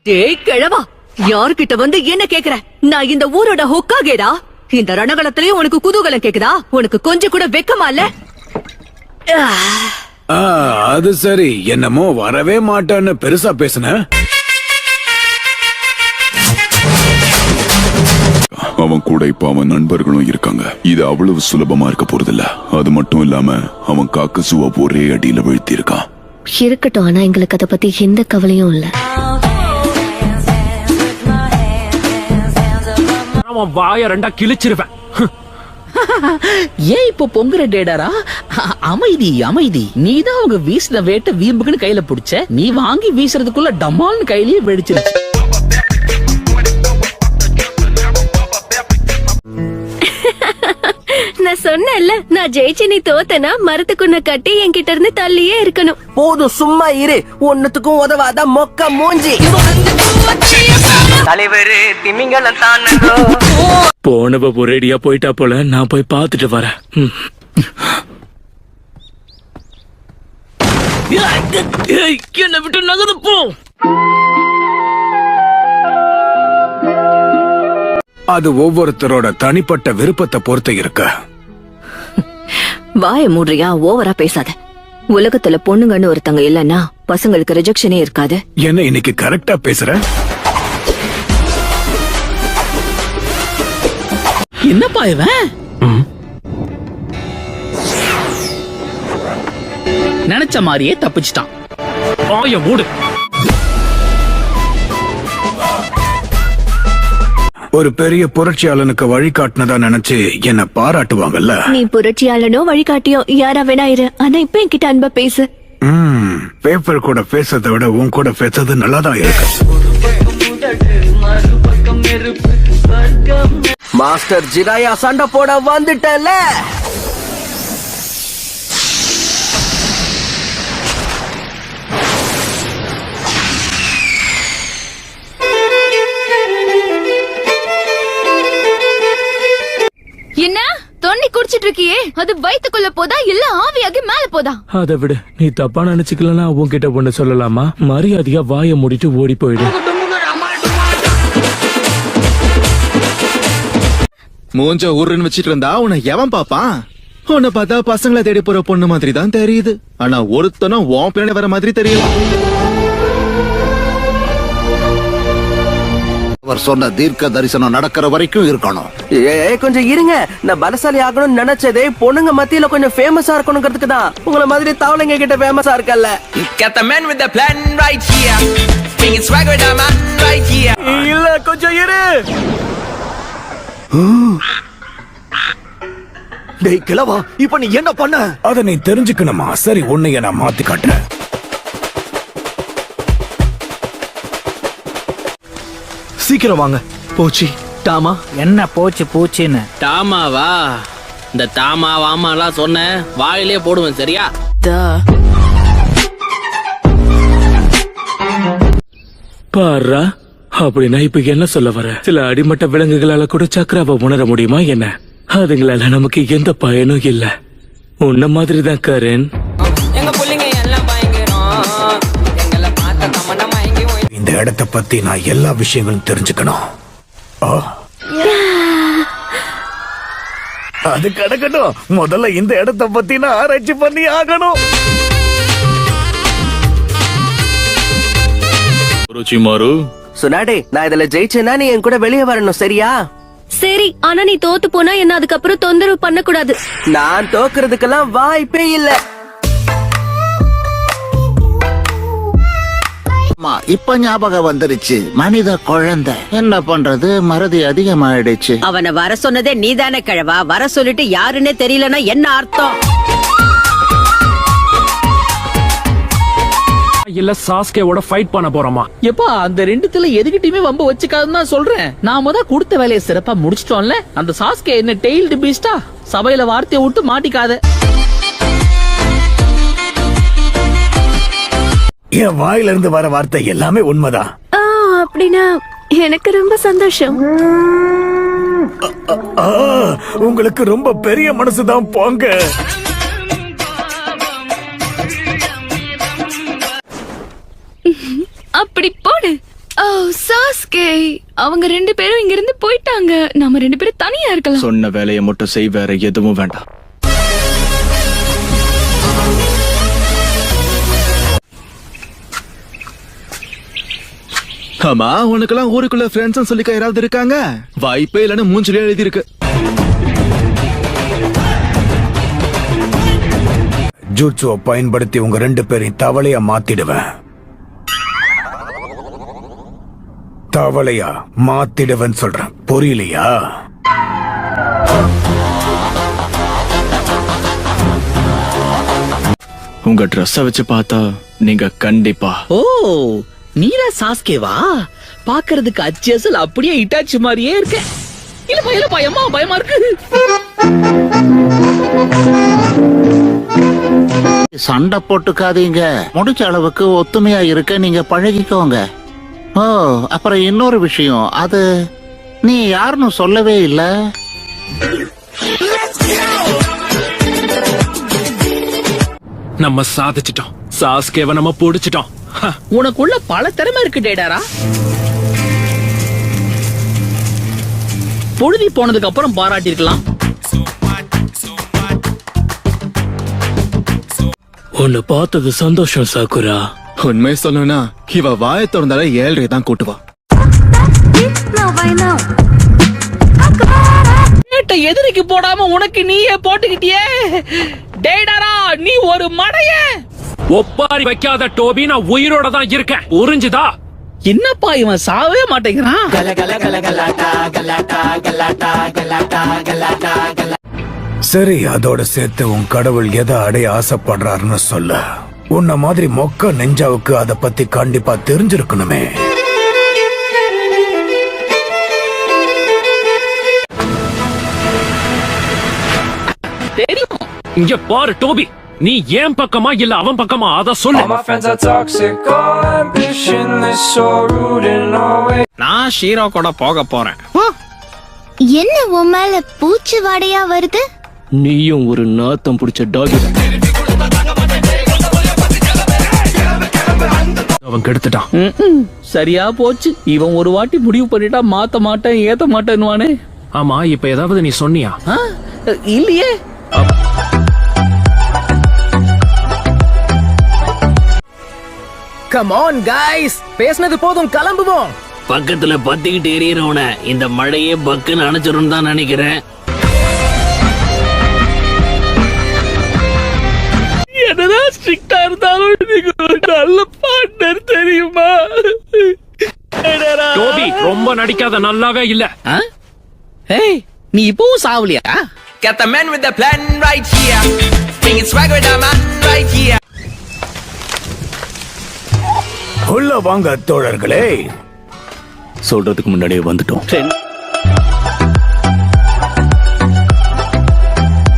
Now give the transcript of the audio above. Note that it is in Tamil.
டேய் கிழவா, யார்கிட்ட வந்து என்ன கேக்குற? நான் இந்த ஊரோட ஹொக்காகேடா. இந்த ரணகலத்திலயும் உனக்கு குதூகலம் கேக்குதா? உனக்கு கொஞ்சம் கூட வெக்கமா இல்ல? அது சரி, என்னமோ வரவே மாட்டான்னு பெருசா பேசுன. அவன் கூட இப்ப அவன் நண்பர்களும் இருக்காங்க. இது அவ்வளவு சுலபமா இருக்க போறதில்ல. அது மட்டும் இல்லாம அவன் காக்கசுவா ஒரே அடியில வீழ்த்தி இருக்கான். இருக்கட்டும், ஆனா எங்களுக்கு அத பத்தி எந்த கவலையும் இல்ல. அவன் வாய ரெண்டா கிழிச்சிருவேன். ஏன் இப்போ பொங்குற டேடாரா? அமைதி அமைதி. நீதான் அவங்க வீசின வேட்டை வீம்புக்குன்னு கையில புடிச்ச. நீ வாங்கி வீசுறதுக்குள்ள டமால்னு கையிலேயே வெடிச்சிருச்சு. நான் சொன்னேன்ல, நான் ஜெயிச்சு நீ தோத்தனா மரத்துக்குன்ன கட்டி என்கிட்ட இருந்து தள்ளியே இருக்கணும். போதும், சும்மா இரு. ஒன்னுத்துக்கும் உதவாத மொக்க மூஞ்சி. தலைவரு திமிங்கலம் தானோ. போனவ ஒரேடியா போயிட்டா போல. நான் போய் பாத்துட்டு வரேன். என்ன விட்டு நகரு போ. அது ஒவ்வொருத்தரோட தனிப்பட்ட விருப்பத்தை பொறுத்து இருக்கு. வாய மூடுறியா? ஓவரா பேசாத. உலகத்துல பொண்ணுங்கன்னு ஒருத்தங்க இல்லன்னா பசங்களுக்கு ரிஜெக்ஷனே இருக்காது. என்ன இன்னைக்கு கரெக்டா பேசுற? என்னப்பா இவன்? நினைச்ச மாதிரியே தப்பிச்சிட்டான். வாய மூடு. ஒரு பெரிய புரட்சியாளனுக்கு வழிகாட்டினதா நினைச்சு என்ன பாராட்டுவாங்கல்ல. நீ புரட்சியாளனோ வழிகாட்டியோ யாரா வேணா இரு, ஆனா இப்ப என்கிட்ட அன்பா பேசு. பேப்பர் கூட பேசுறதை விட உன் கூட பேசுறது நல்லாதான் இருக்கு. மாஸ்டர் ஜிராயா சண்டை போட வந்துட்டல. என்ன தொண்ணி குடிச்சிட்டு இருக்கியே, அது வயித்துக்குள்ள போதா இல்ல ஆவியாகி மேல போதா? அதை விட நீ தப்பா நினைச்சுக்கலாம். உன்கிட்ட ஒண்ணு சொல்லலாமா? மரியாதையா வாய மூடிட்டு ஓடி போயிடு. மூஞ்ச ஊருன்னு வச்சிட்டு இருந்தா உன்னை எவன் பாப்பான்? உன்னை பார்த்தா பசங்களை தேடி போற பொண்ணு மாதிரி தான் தெரியுது. ஆனா ஒருத்தனும் உன் பின்னாடி வர மாதிரி தெரியல. அவர் சொன்ன தீர்க்க தரிசனம் நடக்கிற வரைக்கும் இருக்கணும். கொஞ்சம் இருங்க. நான் பலசாலி ஆகணும்னு நினைச்சதே பொண்ணுங்க மத்தியில கொஞ்சம் ஃபேமஸா இருக்கணுங்கிறதுக்கு தான். உங்களை மாதிரி தவளைங்க கிட்ட ஃபேமஸா இருக்கல்ல. இல்ல, கொஞ்சம் இரு. டேய் கிழவா, இப்ப நீ என்ன பண்ண? அத நீ தெரிஞ்சுக்கணுமா? சரி, உன்னைய நான் மாத்தி காட்டுறேன். சீக்கிரம் வாங்க. போச்சு டாமா. என்ன போச்சு பூச்சின்னு? டாமாவா? இந்த தாமாவாமாலாம் சொன்ன வாயிலே போடுவேன். சரியா? பாரா, அப்படின்னா இப்ப என்ன சொல்ல வர? சில அடிமட்ட விலங்குகளால கூட சக்கராவை உணர முடியுமா என்ன? அதுங்களால நமக்கு எந்த பயனும் இல்ல. உன்ன மாதிரிதான் கரண். இந்த இடத்தை பத்தி நான் எல்லா விஷயங்களும் தெரிஞ்சுக்கணும். அது கிடக்கட்டும். முதல்ல இந்த இடத்தை பத்தி நான் ஆராய்ச்சி பண்ணி ஆகணும். சுனாடே, நான் இதுல ஜெயிச்சேன்னா நீ என் கூட வெளியே வரணும். சரியா? சரி, ஆனா நீ தோத்து போனா என்ன அதுக்கப்புறம் தொந்தரவு பண்ண கூடாது. நான் தோக்குறதுக்கெல்லாம் வாய்ப்பே இல்ல. இப்ப ஞாபகம் வந்துருச்சு. மனித குழந்தை என்ன பண்றது, மறதி அதிகமாயிடுச்சு. அவனை வர சொன்னதே நீதானே கிழவா? வர சொல்லிட்டு யாருன்னே தெரியலன்னா என்ன அர்த்தம்? இல்ல சாஸ்கேவோட ஃபைட் பண்ண போறோமா? எப்பா, அந்த ரெண்டுத்துல எதுக்கிட்டயுமே வம்ப வச்சுக்காதுன்னு தான் சொல்றேன். நாம தான் கொடுத்த வேலையை சிறப்பா முடிச்சிட்டோம்ல. அந்த சாஸ்கே என்ன டெய்ல்டு பீஸ்டா? சபையில வார்த்தையை விட்டு மாட்டிக்காத. என் வாயில இருந்து வர வார்த்தை எல்லாமே உண்மைதான். அப்படின்னா எனக்கு ரொம்ப சந்தோஷம். உங்களுக்கு ரொம்ப பெரிய மனசுதான் போங்க. அப்படி போடு. சாஸ்கே அவங்க 2 பேரும் இங்க இருந்து போயிட்டாங்க. நாம 2 பேரும் தனியா இருக்கலாம். சொன்ன வேலையை மட்டும் செய், வேற எதுவும் வேண்டாம். ஆமா, உனக்கெல்லாம் ஊருக்குள்ள ஃப்ரெண்ட்ஸ் சொல்லிக்க யாராவது இருக்காங்க? வாய்ப்பே இல்லைன்னு மூஞ்சிலே எழுதி இருக்கு. ஜூட்சுவை பயன்படுத்தி உங்க 2 பேரையும் தவளையா மாத்திடுவேன். தவளையா மாத்திடுவேன் சொல்றேன், புரியலையா? உங்க ட்ரெஸ்ஸ வச்சு பார்த்தா நீங்க கண்டிப்பா. ஓ, நீரா சாஸ்கேவா? பாக்குறதுக்கு அச்சேசல் அப்படியே இட்டாச்சி மாதிரியே இருக்க. இல்லப்பா அம்மா பயமா இருக்கு. சண்டை போட்டுக்காதீங்க. முடிச்ச அளவுக்கு ஒத்துமையா இருக்க நீங்க பழகிக்கோங்க. ஓ, அப்புறம் இன்னொரு விஷயம், அது நீ யாருன்னு சொல்லவே இல்ல. நம்ம சாதிச்சிட்டோம். சாஸ்கேவை நம்ம பிடிச்சிட்டோம். உனக்குள்ள பல திறமை இருக்கு டேடாரா. பொழுதி போனதுக்கு அப்புறம் பாராட்டிருக்கலாம். உன்னை பார்த்தது சந்தோஷம் சாக்குரா. உண்மை சொல்லணும்னா இவ வாய திறந்தால 7 தான் கூட்டுவா. எதிரிக்கு போடாம உனக்கு நீயே போட்டுக்கிட்டியே. டேடாரா, நீ ஒரு மடைய. ஒப்பாரி வைக்காத டோபி, நான் உயிரோட தான் இருக்கேன். புரிஞ்சுதா? என்னப்பா இவன் சாவே மாட்டேங்கிறான். சரி, அதோட சேர்த்து உன் கடவுள் எதை அடைய ஆசைப்படுறாருன்னு சொல்ல. உன்ன மாதிரி மொக்க நெஞ்சாவுக்கு அத பத்தி கண்டிப்பா தெரிஞ்சிருக்கணுமே. தெரியும். இங்க பாரு டோபி, நீ ஏன் பக்கமா இல்ல அவன் பக்கமா, அத சொல்லு. நான் ஷீரோ கூட போக போறேன். என்ன உன் மேல பூச்சி வாடையா வருது? நீயும் ஒரு நாத்தம் பிடிச்ச டாகி. அவன் கெடுத்துட்டான். சரியா போச்சு. இவன் ஒரு வாட்டி முடிவு பண்ணிட்டா மாத்த மாட்டேன் ஏத்த மாட்டேன்னுவானே. ஆமா, இப்ப ஏதாவது நீ சொன்னியா? இல்லையே. கம் ஆன் கைஸ், பேசினது போதும், கிளம்புவோம். பக்கத்துல பத்திக்கிட்டு எரியறவன இந்த மழையே பக்குன்னு அணைச்சிரும் தான் நினைக்கிறேன். என்னதான் ஸ்ட்ரிக்டா இருந்தாலும் நீங்க ஒரு நல்ல பார்ட்னர் தெரியுமா? டோபி, ரொம்ப நடிக்காத, நல்லாவே இல்ல. ஏய், நீ இப்பவும் Savaliya? Got the man with the plan right here. Bringing swag with the man right here. உள்ள வாங்க தோழர்களே. சொல்றதுக்கு முன்னாடியே வந்துட்டோம்.